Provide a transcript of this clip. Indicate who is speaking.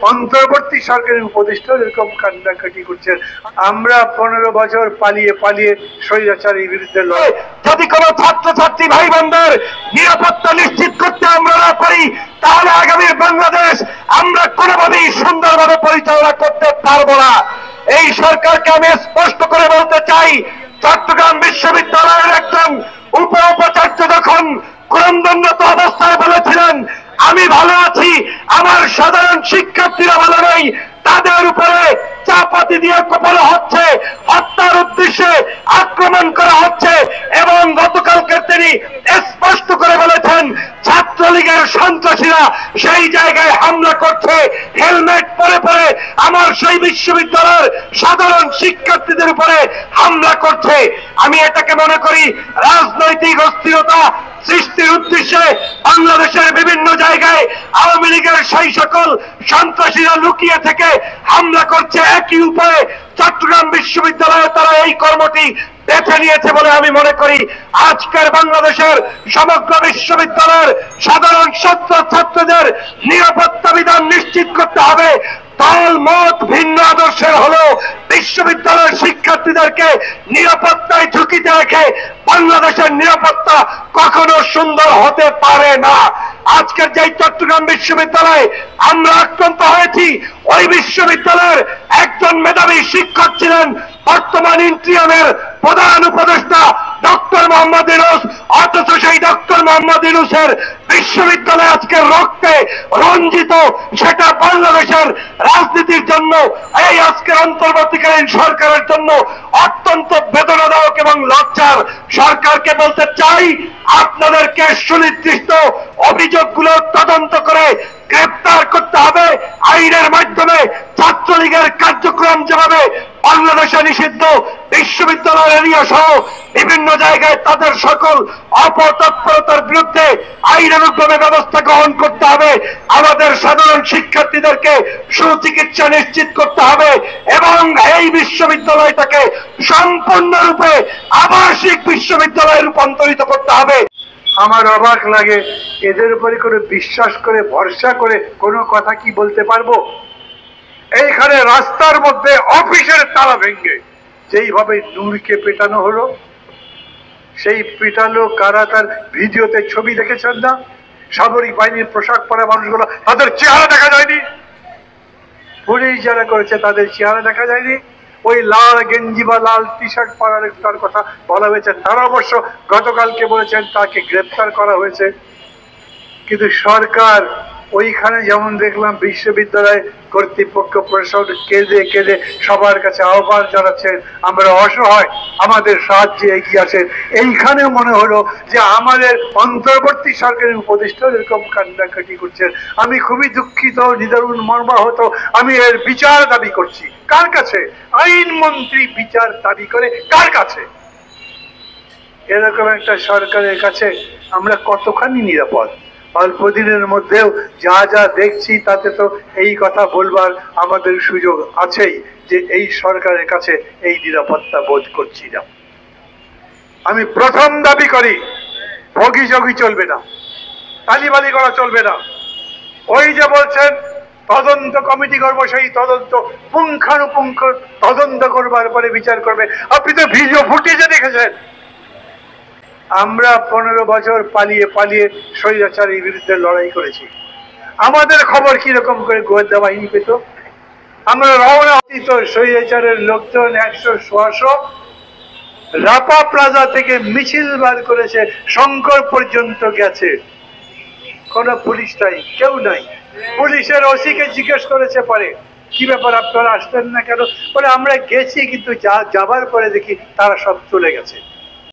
Speaker 1: অন্তর্বর্তী সরকারের উপদেষ্টা এরকম কান্নাকাটি করছেন। আমরা 15 বছর পালিয়ে পালিয়ে স্বৈরাচারের বিরুদ্ধে লড়াই।
Speaker 2: যদি কোনো ছাত্রছাত্রী ভাই বোনদের নিরাপত্তা নিশ্চিত করতে আমরা না পারি, তাহলে আগামী বাংলাদেশ আমরা কোনোভাবেই সুন্দরভাবে পরিচালনা করতে পারবো না। এই সরকারকে আমি স্পষ্ট করে বলতে চাই, চট্টগ্রাম বিশ্ববিদ্যালয়ের একজন উপাচার্য যখন ক্রন্দনত অবস্থায় বলেছিলেন আমি ভালো আছি, আমার সাধারণ শিক্ষার্থীরা ভালো নেই, তাদের উপরে চাপাতি দিয়ে কোপানো হচ্ছে, হত্যার উদ্দেশ্যে আক্রমণ করা হচ্ছে, এবং গতকালকে তিনি স্পষ্ট করে বলেছেন ছাত্রলীগের সন্ত্রাসীরা সেই জায়গায় হামলা করছে, হেলমেট পরে পরে আমার সেই বিশ্ববিদ্যালয়ের সাধারণ শিক্ষার্থীদের উপরে হামলা করছে। আমি এটাকে মনে করি রাজনৈতিক অস্থিরতা সৃষ্টির উদ্দেশ্যে বাংলাদেশের বিভিন্ন জায়গায় আওয়ামী লীগের সেই সকল সন্ত্রাসীরা লুকিয়ে থেকে হামলা করছে। একই উপায়ে চট্টগ্রাম বিশ্ববিদ্যালয়ে তারা এই কর্মটি বেছে নিয়েছে বলে আমি মনে করি। আজকের বাংলাদেশের সমগ্র বিশ্ববিদ্যালয়ের সাধারণ ছাত্রছাত্রীদের নিরাপত্তা বিধান নিশ্চিত করতে হবে। দল মত ভিন্ন আদর্শের হলেও বিশ্ববিদ্যালয়ের শিক্ষার্থীদেরকে নিরাপত্তায় ঝুঁকিতে রেখে বাংলাদেশের নিরাপত্তা কখনো সুন্দর হতে পারে না। আজকের যে চট্টগ্রাম বিশ্ববিদ্যালয়ে আমরা আক্রান্ত হয়েছি, ওই বিশ্ববিদ্যালয়ের একজন মেধাবী শিক্ষক ছিলেন বর্তমান ইন্টিরিয়ামের প্রধান উপদেষ্টা ডক্টর মোহাম্মদ ইউনূস। অথচ সেই ডক্টর মোহাম্মদ ইউনূসের বিশ্ববিদ্যালয় আজকে রক্তে রঞ্জিত। সেটা বাংলাদেশের রাজনীতির জন্য, এই আজকের অন্তর্বর্তীকালীন সরকারের জন্য অত্যন্ত বেদনাদায়ক এবং লজ্জার। সরকারকে বলতে চাই, আপনাদেরকে সুনির্দিষ্ট অভিযোগগুলো তদন্ত করে গ্রেপ্তার করতে হবে। আইনের মাধ্যমে ছাত্রলীগের কার্যক্রম যেভাবে বাংলাদেশে নিষিদ্ধ, বিশ্ববিদ্যালয় এরিয়া সহ বিভিন্ন জায়গায় তাদের সকল অপতৎপরতার বিরুদ্ধে আইনানুগভাবে ব্যবস্থা গ্রহণ করতে হবে। আমাদের সাধারণ শিক্ষার্থীদেরকে সুচিকিৎসা নিশ্চিত করতে হবে এবং এই বিশ্ববিদ্যালয়টাকে সম্পূর্ণরূপে আবাসিক বিশ্ববিদ্যালয়ে রূপান্তরিত করতে হবে।
Speaker 1: আমার অবাক লাগে, এদের উপরে কোনো বিশ্বাস করে ভরসা করে কোনো কথা কি বলতে পারবো? এইখানে রাস্তার মধ্যে অফিসের তালা ভেঙে যেইভাবে নূরকে পেটানো হলো, সেই পেটালো কারা তার ভিডিওতে ছবি দেখেছেন না? সামরিক বাহিনীর পোশাক পরা মানুষগুলো, তাদের চেহারা দেখা যায়নি। পুলিশ যারা করেছে তাদের চেহারা দেখা যায়নি। ওই লাল গেঞ্জি বা লাল টি শার্ট পরার তার কথা বলা হয়েছে, তারা অবশ্য গতকালকে বলেছেন তাকে গ্রেপ্তার করা হয়েছে। কিন্তু সরকার ওইখানে যেমন দেখলাম বিশ্ববিদ্যালয় কর্তৃপক্ষ প্রশাসন কেঁদে কেঁদে সবার কাছে আহ্বান জানাচ্ছেন, আমরা অসহায়, আমাদের সাহায্যে এগিয়ে আসেন। এইখানে মনে হলো যে আমাদের অন্তর্বর্তী সরকারের উপদেষ্টা এরকম কান্নাকাটি করছেন। আমি খুবই দুঃখিত, নিদারুণ মর্মাহত। আমি এর বিচার দাবি করছি। কার কাছে? আইনমন্ত্রী বিচার দাবি করে কার কাছে? এরকম একটা সরকারের কাছে আমরা কতখানি নিরাপদ? অল্প দিনের মধ্যেও যা যা দেখছি তাতে তো এই কথা বলবার আমাদের সুযোগ আছেই যে এই সরকারের কাছে এই নিরাপত্তা বোধ করছি না। আমি প্রথম দাবি করি, ভগিযোগি চলবে না, তালিবালি করা চলবে না। ওই যে বলছেন তদন্ত কমিটি করবো, সেই তদন্ত পুঙ্খানুপুঙ্খ তদন্ত করবার পরে বিচার করবে। আপনি তো ভিডিও ফুটেজে দেখেছেন। আমরা 15 বছর পালিয়ে পালিয়ে স্বৈরাচারের বিরুদ্ধে লড়াই করেছি। আমাদের খবর কিরকম করে গোয়েন্দা বাহিনী পেত? আমরা রওনা অতীত স্বৈরাচারের লোকজন 100-150 রাপা প্লাজা থেকে মিছিল বার করেছে, শঙ্কর পর্যন্ত গেছে। কোন পুলিশ নাই, কেউ নাই। পুলিশের ওসিকে জিজ্ঞেস করেছে পরে, কি ব্যাপার আপনারা আসলেন না কেন? বলে আমরা গেছি, কিন্তু যাবার পরে দেখি তারা সব চলে গেছে।